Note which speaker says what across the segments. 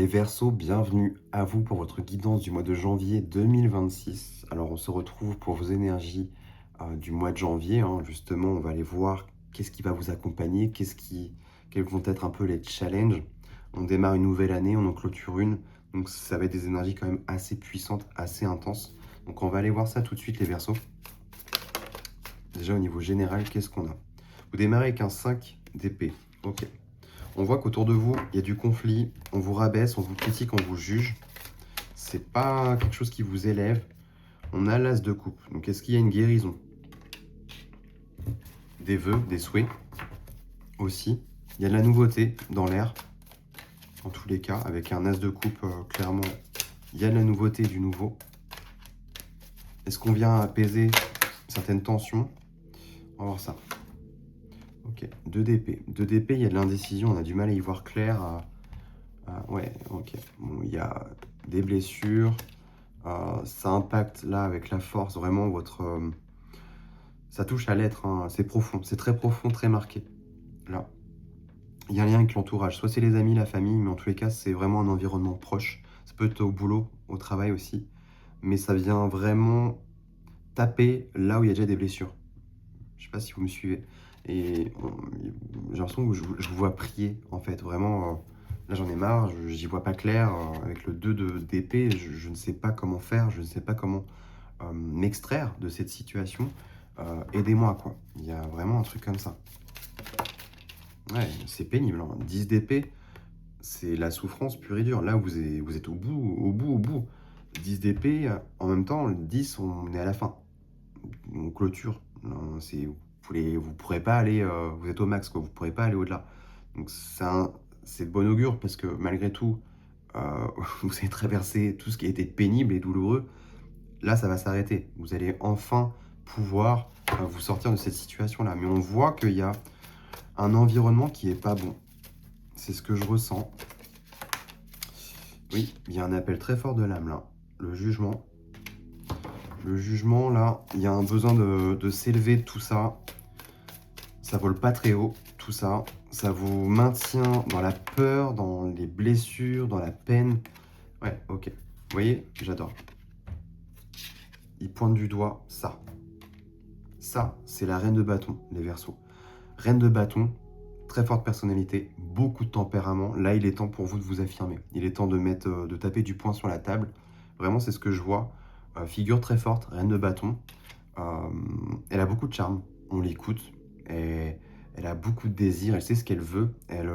Speaker 1: Verseaux, bienvenue à vous pour votre guidance du mois de janvier 2026. Alors, on se retrouve pour vos énergies du mois de janvier, hein. Justement, on va aller voir qu'est-ce qui va vous accompagner, quels vont être un peu les challenges. On démarre une nouvelle année, on en clôture une, donc ça va être des énergies quand même assez puissantes, assez intenses. Donc, on va aller voir ça tout de suite, les Verseaux. Déjà, au niveau général, qu'est-ce qu'on a? Vous démarrez avec un 5 d'épée. Ok. On voit qu'autour de vous, il y a du conflit, on vous rabaisse, on vous critique, on vous juge. C'est pas quelque chose qui vous élève. On a l'as de coupe. Donc, est-ce qu'il y a une guérison? Des vœux, des souhaits aussi. Il y a de la nouveauté dans l'air, en tous les cas, avec un as de coupe, clairement, il y a de la nouveauté et du nouveau. Est-ce qu'on vient apaiser certaines tensions? On va voir ça. Ok, 2 d'épée. 2 d'épée, il y a de l'indécision, on a du mal à y voir clair. Ouais, ok. Bon, il y a des blessures. Ça impacte là avec la force vraiment votre... ça touche à l'être, hein, c'est profond, c'est très profond, très marqué. Là, il y a un lien avec l'entourage. Soit c'est les amis, la famille, mais en tous les cas, c'est vraiment un environnement proche. Ça peut être au boulot, au travail aussi. Mais ça vient vraiment taper là où il y a déjà des blessures. Je sais pas si vous me suivez. Et j'ai l'impression que je vous vois prier, en fait. Vraiment, là, j'en ai marre. J'y vois pas clair. Avec le 2 d'épée, je ne sais pas comment faire. Je ne sais pas comment m'extraire de cette situation. Aidez-moi, quoi. Il y a vraiment un truc comme ça. Ouais, c'est pénible, hein. 10 d'épée, c'est la souffrance pure et dure. Là, vous êtes au bout, au bout, au bout. 10 d'épée, en même temps, le 10, on est à la fin. On clôture. Vous pourrez pas aller, vous êtes au max, quoi. Vous pourrez pas aller au-delà. Donc, c'est de bon augure parce que malgré tout, vous avez traversé tout ce qui a été pénible et douloureux. Là, ça va s'arrêter. Vous allez enfin pouvoir vous sortir de cette situation-là. Mais on voit qu'il y a un environnement qui est pas bon. C'est ce que je ressens. Oui, il y a un appel très fort de l'âme là. Le jugement. Le jugement, là, il y a un besoin de s'élever de tout ça. Ça vole pas très haut, tout ça. Ça vous maintient dans la peur, dans les blessures, dans la peine. Ouais, ok. Vous voyez, j'adore. Il pointe du doigt ça. Ça, c'est la reine de bâton, les Verseaux. Reine de bâton, très forte personnalité, beaucoup de tempérament. Là, il est temps pour vous de vous affirmer. Il est temps de taper du poing sur la table. Vraiment, c'est ce que je vois. Figure très forte, reine de bâton. Euh, Elle a beaucoup de charme. On l'écoute. Elle a beaucoup de désir. Elle sait ce qu'elle veut. Elle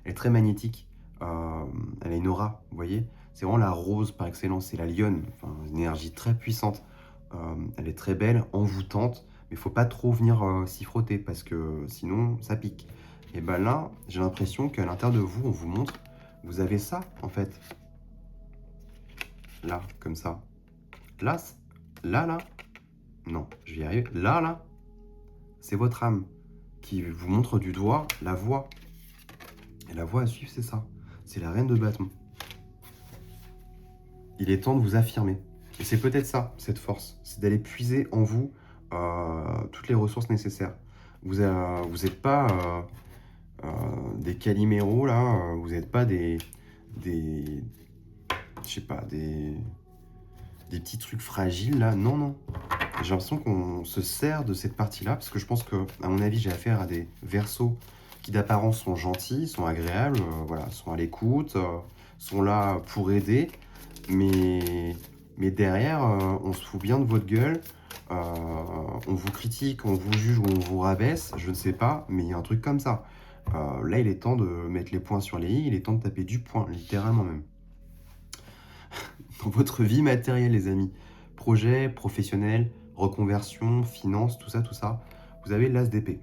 Speaker 1: est très magnétique. Elle a une aura, vous voyez. C'est vraiment la rose par excellence. C'est la lionne. Enfin, une énergie très puissante. Elle est très belle, envoûtante. Mais il faut pas trop venir s'y frotter parce que sinon, ça pique. Et ben là, j'ai l'impression qu'à l'intérieur de vous, on vous montre, vous avez ça, en fait. Là, comme ça. Là, là. Non, je vais y arriver. Là, c'est votre âme qui vous montre du doigt la voie. Et la voie à suivre, c'est ça. C'est la reine de bâton. Il est temps de vous affirmer. Et c'est peut-être ça, cette force. C'est d'aller puiser en vous toutes les ressources nécessaires. Vous n'êtes pas des caliméros, là. Vous n'êtes pas des... Je sais pas, des petits trucs fragiles, là. Non, non. J'ai l'impression qu'on se sert de cette partie-là, parce que je pense que, à mon avis, j'ai affaire à des Verseaux qui d'apparence sont gentils, sont agréables, voilà, sont à l'écoute, sont là pour aider, mais, mais derrière, on se fout bien de votre gueule, on vous critique, on vous juge ou on vous rabaisse, je ne sais pas, mais il y a un truc comme ça. Là, il est temps de mettre les points sur les i, il est temps de taper du poing, littéralement même. Dans votre vie matérielle, les amis, projet, professionnel, reconversion, finance, tout ça, vous avez l'as d'épée.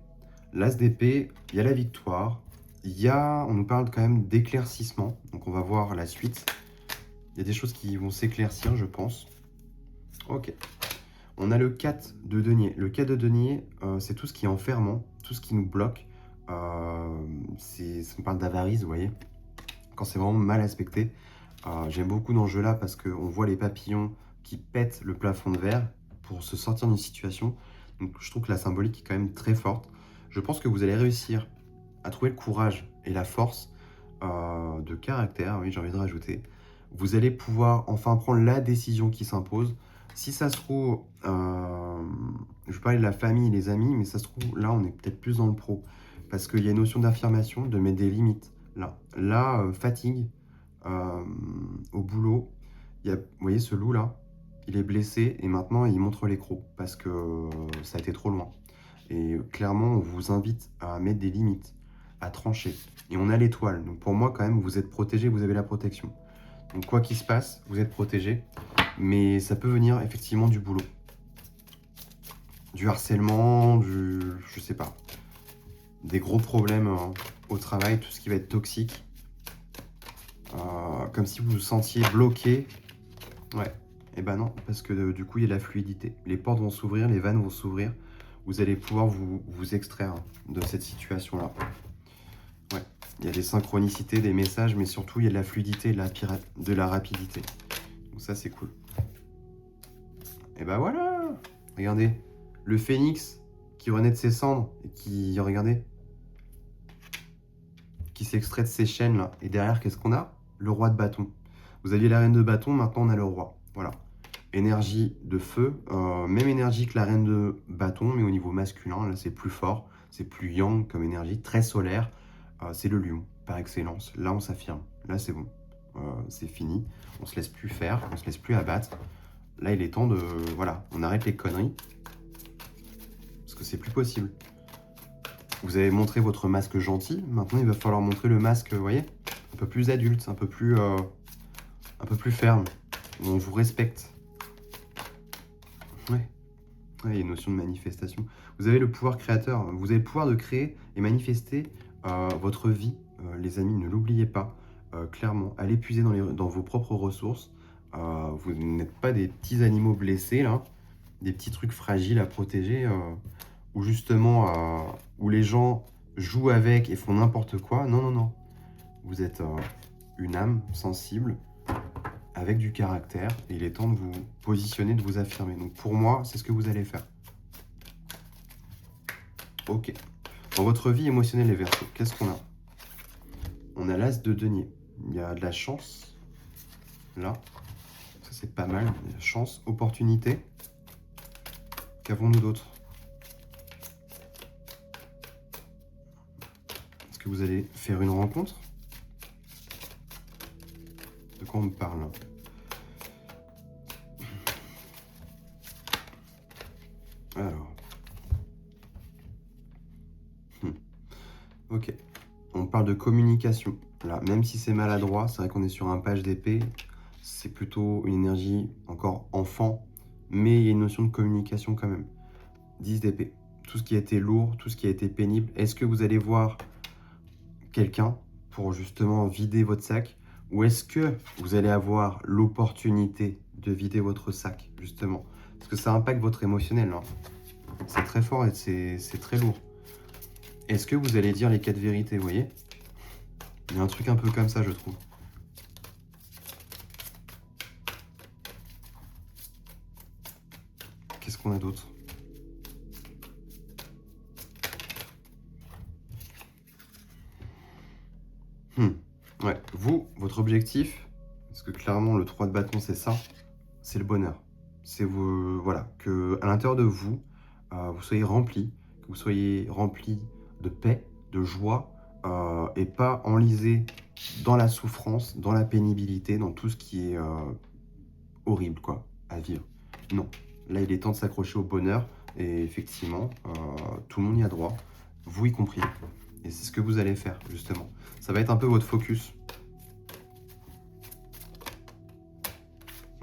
Speaker 1: L'as d'épée, il y a la victoire, on nous parle quand même d'éclaircissement, donc on va voir la suite. Il y a des choses qui vont s'éclaircir, je pense. Ok. On a le 4 de denier. Le 4 de denier, c'est tout ce qui est enfermant, tout ce qui nous bloque. On parle d'avarice, vous voyez, quand c'est vraiment mal aspecté. J'aime beaucoup dans ce jeu-là parce qu'on voit les papillons qui pètent le plafond de verre pour se sortir d'une situation. Donc je trouve que la symbolique est quand même très forte. Je pense que vous allez réussir à trouver le courage et la force de caractère, oui, j'ai envie de rajouter. Vous allez pouvoir enfin prendre la décision qui s'impose. Si ça se trouve, je parlais de la famille, les amis, mais ça se trouve, là, on est peut-être plus dans le pro. Parce qu'il y a une notion d'affirmation, de mettre des limites. Là, fatigue, au boulot. Vous voyez ce loup-là, il est blessé et maintenant, il montre les crocs parce que ça a été trop loin. Et clairement, on vous invite à mettre des limites, à trancher. Et on a l'étoile. Donc pour moi, quand même, vous êtes protégé, vous avez la protection. Donc quoi qu'il se passe, vous êtes protégé. Mais ça peut venir effectivement du boulot. Du harcèlement, je sais pas. Des gros problèmes au travail, tout ce qui va être toxique. Comme si vous vous sentiez bloqué. Ouais. Et ben non, parce que du coup, il y a la fluidité. Les portes vont s'ouvrir, les vannes vont s'ouvrir. Vous allez pouvoir vous extraire de cette situation-là. Ouais. Il y a des synchronicités, des messages, mais surtout, il y a de la fluidité, de la rapidité. Donc ça, c'est cool. Et ben voilà. Regardez. Le phénix qui renaît de ses cendres et qui, regardez, qui s'extrait de ses chaînes là. Et derrière, qu'est-ce qu'on a? Le roi de bâton. Vous aviez la reine de bâton, maintenant on a le roi. Voilà. Énergie de feu, même énergie que la reine de bâton, mais au niveau masculin, là c'est plus fort, c'est plus yang comme énergie, très solaire. C'est le lion, par excellence. Là on s'affirme, là c'est bon, c'est fini. On se laisse plus faire, on se laisse plus abattre. Là il est temps de, voilà, on arrête les conneries. Parce que c'est plus possible. Vous avez montré votre masque gentil, maintenant il va falloir montrer le masque, vous voyez, un peu plus adulte, un peu plus ferme, où on vous respecte. Ouais. Ouais, il y a une notion de manifestation. Vous avez le pouvoir créateur, vous avez le pouvoir de créer et manifester votre vie, les amis, ne l'oubliez pas, clairement. Allez puiser dans vos propres ressources. Vous n'êtes pas des petits animaux blessés, là, des petits trucs fragiles à protéger, où justement, où les gens jouent avec et font n'importe quoi. Non, non, non. Vous êtes une âme sensible, avec du caractère, et il est temps de vous positionner, de vous affirmer. Donc pour moi, c'est ce que vous allez faire. Ok. Dans votre vie émotionnelle, les Verseaux, qu'est-ce qu'on a? On a l'as de denier. Il y a de la chance, là. Ça, c'est pas mal. Il y a chance, opportunité. Qu'avons-nous d'autre? Est-ce que vous allez faire une rencontre? De quoi on me parle, là? Alors. Ok. On parle de communication. Là, même si c'est maladroit, c'est vrai qu'on est sur un page d'épée. C'est plutôt une énergie encore enfant, mais il y a une notion de communication quand même. 10 d'épée. Tout ce qui a été lourd, tout ce qui a été pénible. Est-ce que vous allez voir quelqu'un pour justement vider votre sac? Ou est-ce que vous allez avoir l'opportunité de vider votre sac, justement? Parce que ça impacte votre émotionnel, hein. C'est très fort et c'est très lourd. Est-ce que vous allez dire les 4 vérités, vous voyez? Il y a un truc un peu comme ça, je trouve. Qu'est-ce qu'on a d'autre? Ouais, vous, votre objectif, parce que clairement le 3 de bâton c'est ça, c'est le bonheur. C'est vous, voilà, que à l'intérieur de vous, vous soyez rempli, que vous soyez rempli de paix, de joie, et pas enlisé dans la souffrance, dans la pénibilité, dans tout ce qui est horrible, quoi, à vivre. Non, là il est temps de s'accrocher au bonheur, et effectivement, tout le monde y a droit, vous y compris. Et c'est ce que vous allez faire, justement. Ça va être un peu votre focus.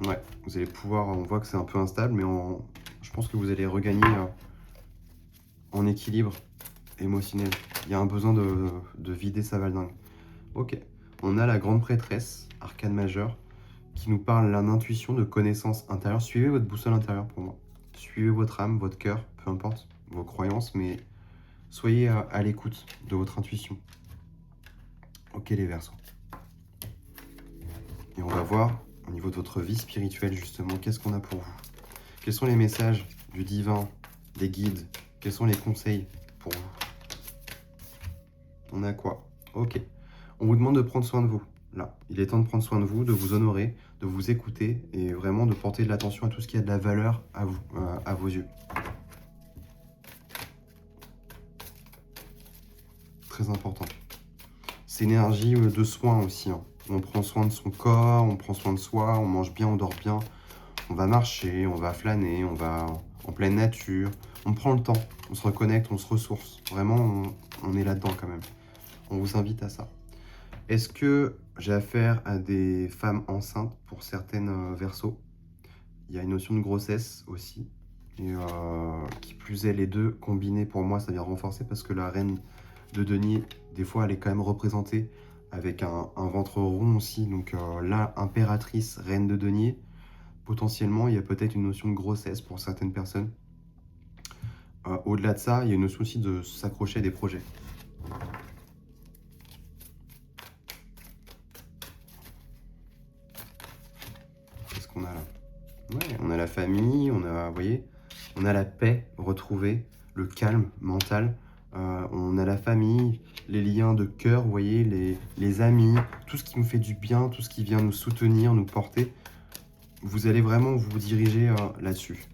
Speaker 1: Ouais, vous allez pouvoir, on voit que c'est un peu instable, mais je pense que vous allez regagner en équilibre émotionnel. Il y a un besoin de vider sa valdingue. Ok, on a la grande prêtresse, arcane majeur, qui nous parle d'intuition, de connaissance intérieure. Suivez votre boussole intérieure pour moi. Suivez votre âme, votre cœur, peu importe vos croyances, mais soyez à l'écoute de votre intuition. Ok les Verseaux. Et on va voir au niveau de votre vie spirituelle justement, qu'est-ce qu'on a pour vous? Quels sont les messages du divin, des guides? Quels sont les conseils pour vous? On a quoi? Ok. On vous demande de prendre soin de vous. Là, il est temps de prendre soin de vous, de vous honorer, de vous écouter et vraiment de porter de l'attention à tout ce qui a de la valeur à vous, à vos yeux. Très important. C'est une énergie de soin aussi, hein. On prend soin de son corps, on prend soin de soi, on mange bien, on dort bien. On va marcher, on va flâner, on va en pleine nature. On prend le temps, on se reconnecte, on se ressource. Vraiment, on est là-dedans quand même. On vous invite à ça. Est-ce que j'ai affaire à des femmes enceintes pour certaines Verseaux? Il y a une notion de grossesse aussi. Et qui plus est, les deux combinés, pour moi, ça vient renforcer parce que la reine de denier, des fois, elle est quand même représentée avec un ventre rond aussi. Donc là, impératrice, reine de denier, potentiellement, il y a peut-être une notion de grossesse pour certaines personnes. Au-delà de ça, il y a une notion aussi de s'accrocher à des projets. Qu'est-ce qu'on a là? Ouais, on a la famille, on a, vous voyez, on a la paix retrouvée, le calme mental. On a la famille, les liens de cœur, vous voyez, les amis, tout ce qui nous fait du bien, tout ce qui vient nous soutenir, nous porter. Vous allez vraiment vous diriger là-dessus.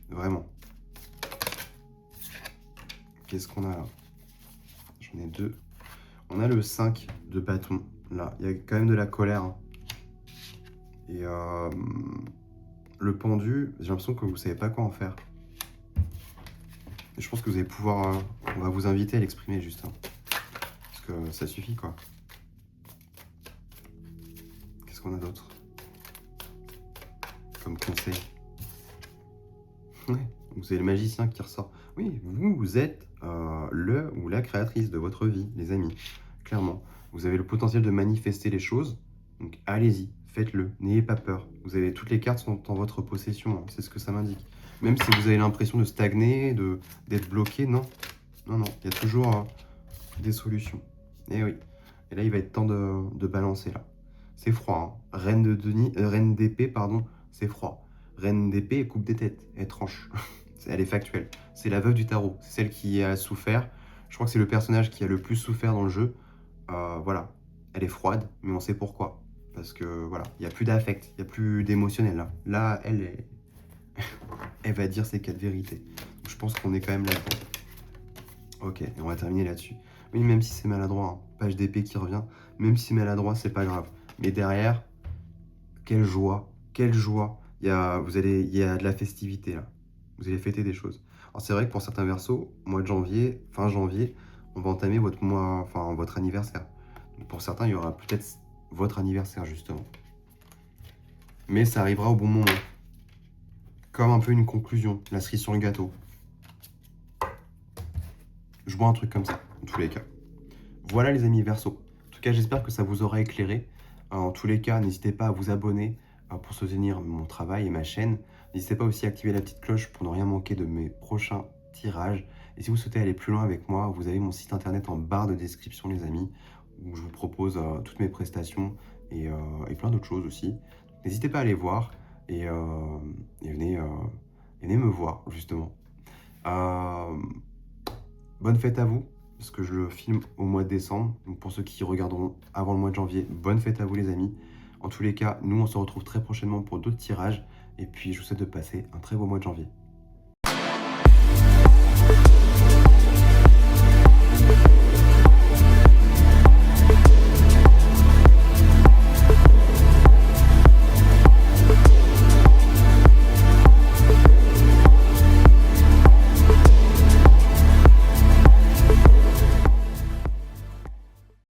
Speaker 1: Vraiment. Qu'est-ce qu'on a là? J'en ai deux. On a le 5 de bâton. Là, il y a quand même de la colère, hein. Et le pendu, j'ai l'impression que vous savez pas quoi en faire. Et je pense que vous allez pouvoir... on va vous inviter à l'exprimer juste, hein. Parce que ça suffit, quoi. Qu'est-ce qu'on a d'autre comme conseil? Ouais, vous avez le magicien qui ressort. Oui, vous êtes le ou la créatrice de votre vie, les amis. Clairement. Vous avez le potentiel de manifester les choses. Donc allez-y, faites-le. N'ayez pas peur. Vous avez toutes les cartes sont en votre possession, hein, c'est ce que ça m'indique. Même si vous avez l'impression de stagner, d'être bloqué, non. Non, non, il y a toujours des solutions. Et oui. Et là, il va être temps de balancer, là. C'est froid, hein. Reine d'épée, pardon, c'est froid. Reine d'épée, elle coupe des têtes, elle tranche. Elle est factuelle. C'est la veuve du tarot, c'est celle qui a souffert. Je crois que c'est le personnage qui a le plus souffert dans le jeu. Voilà, elle est froide, mais on sait pourquoi. Parce que voilà, il n'y a plus d'affect, il n'y a plus d'émotionnel là. Là, elle va dire ses 4 vérités. Donc, je pense qu'on est quand même là-dedans. Ok, et on va terminer là-dessus. Oui, même si c'est maladroit, hein, page d'épée qui revient. Même si c'est maladroit, c'est pas grave. Mais derrière, quelle joie, quelle joie. Il y a de la festivité là. Vous allez fêter des choses. Alors c'est vrai que pour certains Verseaux, mois de janvier, fin janvier, on va entamer votre mois, enfin votre anniversaire. Donc pour certains, il y aura peut-être votre anniversaire justement. Mais ça arrivera au bon moment. Comme un peu une conclusion, la cerise sur le gâteau. Je vois un truc comme ça, en tous les cas. Voilà les amis Verseaux. En tout cas, j'espère que ça vous aura éclairé. En tous les cas, n'hésitez pas à vous abonner pour soutenir mon travail et ma chaîne. N'hésitez pas aussi à activer la petite cloche pour ne rien manquer de mes prochains tirages. Et si vous souhaitez aller plus loin avec moi, vous avez mon site internet en barre de description les amis, où je vous propose toutes mes prestations et plein d'autres choses aussi. N'hésitez pas à aller voir et venez me voir justement. Bonne fête à vous, parce que je le filme au mois de décembre. Donc pour ceux qui regarderont avant le mois de janvier, bonne fête à vous les amis. En tous les cas, nous on se retrouve très prochainement pour d'autres tirages. Et puis je vous souhaite de passer un très beau mois de janvier.